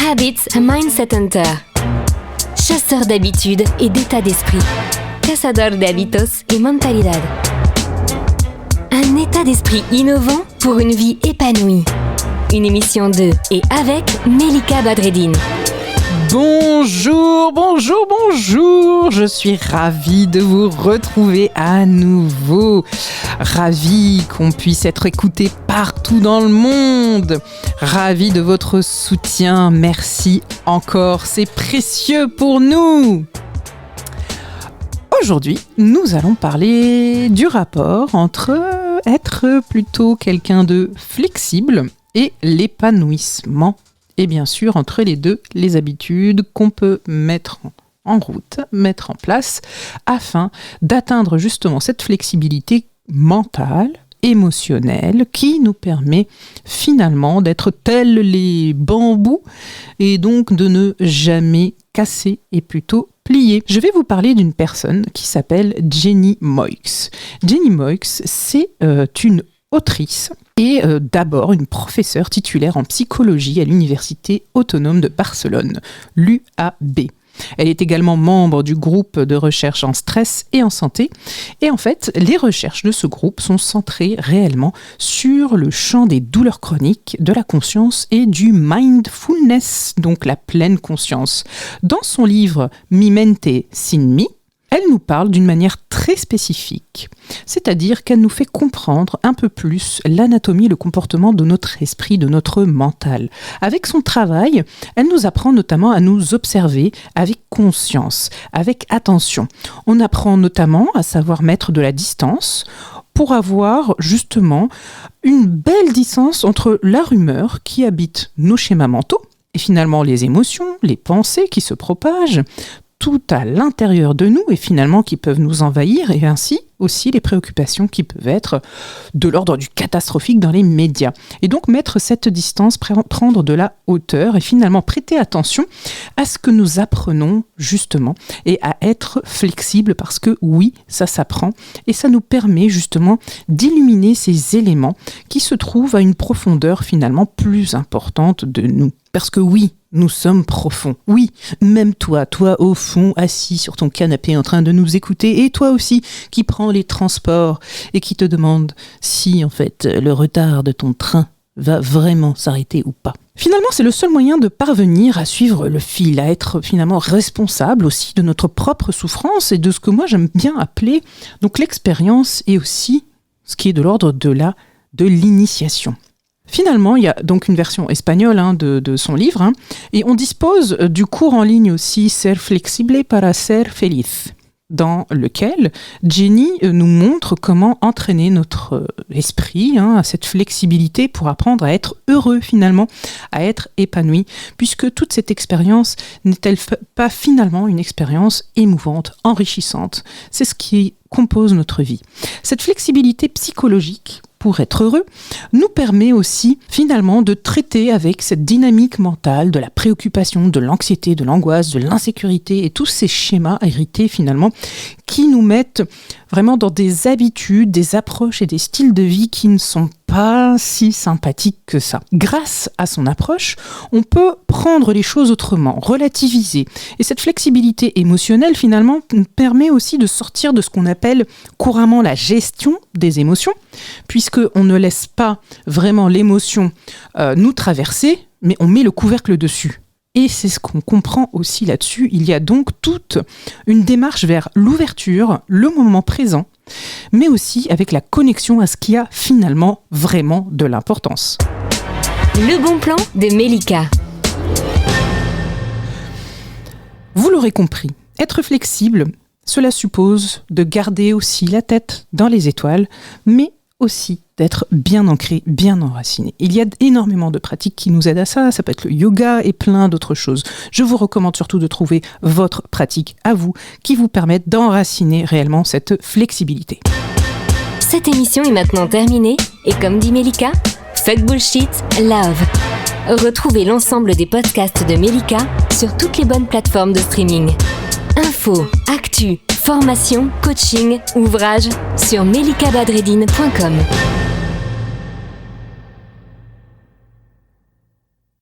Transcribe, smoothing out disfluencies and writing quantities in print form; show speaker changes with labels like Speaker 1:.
Speaker 1: Habits Mindset Hunter. Chasseur d'habitudes et d'état d'esprit. Cazador de hábitos y mentalidad. Un état d'esprit innovant pour une vie épanouie. Une émission de et avec Melika Badreddine.
Speaker 2: Bonjour, je suis ravie de vous retrouver à nouveau. Ravie qu'on puisse être écouté partout dans le monde. Ravie de votre soutien, merci encore, c'est précieux pour nous. Aujourd'hui, nous allons parler du rapport entre être plutôt quelqu'un de flexible et l'épanouissement. Et bien sûr, entre les deux, les habitudes qu'on peut mettre en route, mettre en place, afin d'atteindre justement cette flexibilité mentale, émotionnelle, qui nous permet finalement d'être tels les bambous et donc de ne jamais casser et plutôt plier. Je vais vous parler d'une personne qui s'appelle Jenny Moix. Jenny Moix, c'est une autrice et d'abord une professeure titulaire en psychologie à l'Université autonome de Barcelone, l'UAB. Elle est également membre du groupe de recherche en stress et en santé. Et en fait, les recherches de ce groupe sont centrées réellement sur le champ des douleurs chroniques, de la conscience et du mindfulness, donc la pleine conscience. Dans son livre Mi mente sin mí, elle nous parle d'une manière très spécifique, c'est-à-dire qu'elle nous fait comprendre un peu plus l'anatomie et le comportement de notre esprit, de notre mental. Avec son travail, elle nous apprend notamment à nous observer avec conscience, avec attention. On apprend notamment à savoir mettre de la distance pour avoir justement une belle distance entre la rumeur qui habite nos schémas mentaux et finalement les émotions, les pensées qui se propagent, tout à l'intérieur de nous et finalement qui peuvent nous envahir et ainsi aussi les préoccupations qui peuvent être de l'ordre du catastrophique dans les médias. Et donc mettre cette distance, prendre de la hauteur et finalement prêter attention à ce que nous apprenons justement et à être flexible parce que oui, ça s'apprend et ça nous permet justement d'illuminer ces éléments qui se trouvent à une profondeur finalement plus importante de nous. Parce que oui, nous sommes profonds. Oui, même toi au fond, assis sur ton canapé en train de nous écouter, et toi aussi qui prends les transports et qui te demande si en fait le retard de ton train va vraiment s'arrêter ou pas. Finalement, c'est le seul moyen de parvenir à suivre le fil, à être finalement responsable aussi de notre propre souffrance et de ce que moi j'aime bien appeler donc l'expérience et aussi ce qui est de l'ordre de l'initiation. Finalement, il y a donc une version espagnole de son livre et on dispose du cours en ligne aussi Ser flexible para ser feliz, dans lequel Jenny nous montre comment entraîner notre esprit à cette flexibilité pour apprendre à être heureux finalement, à être épanoui, puisque toute cette expérience n'est-elle pas finalement une expérience émouvante, enrichissante. C'est ce qui compose notre vie. Cette flexibilité psychologique, pour être heureux, nous permet aussi finalement de traiter avec cette dynamique mentale de la préoccupation, de l'anxiété, de l'angoisse, de l'insécurité et tous ces schémas hérités finalement qui nous mettent vraiment dans des habitudes, des approches et des styles de vie qui ne sont pas si sympathiques que ça. Grâce à son approche, on peut prendre les choses autrement, relativiser. Et cette flexibilité émotionnelle finalement nous permet aussi de sortir de ce qu'on appelle couramment la gestion des émotions, puisqu'on ne laisse pas vraiment l'émotion nous traverser, mais on met le couvercle dessus. Et c'est ce qu'on comprend aussi là-dessus. Il y a donc toute une démarche vers l'ouverture, le moment présent, mais aussi avec la connexion à ce qui a finalement vraiment de l'importance.
Speaker 1: Le bon plan de Melika.
Speaker 2: Vous l'aurez compris, être flexible, cela suppose de garder aussi la tête dans les étoiles, mais aussi d'être bien ancré, bien enraciné. Il y a énormément de pratiques qui nous aident à ça, ça peut être le yoga et plein d'autres choses. Je vous recommande surtout de trouver votre pratique à vous qui vous permette d'enraciner réellement cette flexibilité.
Speaker 1: Cette émission est maintenant terminée et comme dit Melika, fuck bullshit, love. Retrouvez l'ensemble des podcasts de Melika sur toutes les bonnes plateformes de streaming. Infos, actu, formation, coaching, ouvrages sur melikabadreddine.com.